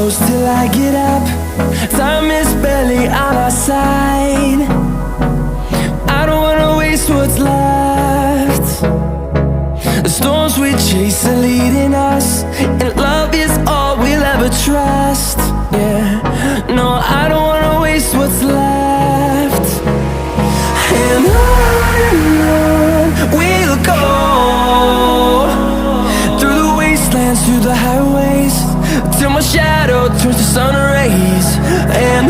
close till I get up. Time is barely on our side. I don't wanna waste what's left. The storms we chase are leading us, and love is all we'll ever trust. Yeah, no, I don't wanna waste what's left. And on we'll go, through the wastelands, through the highways, till my shadow turns to sun rays. And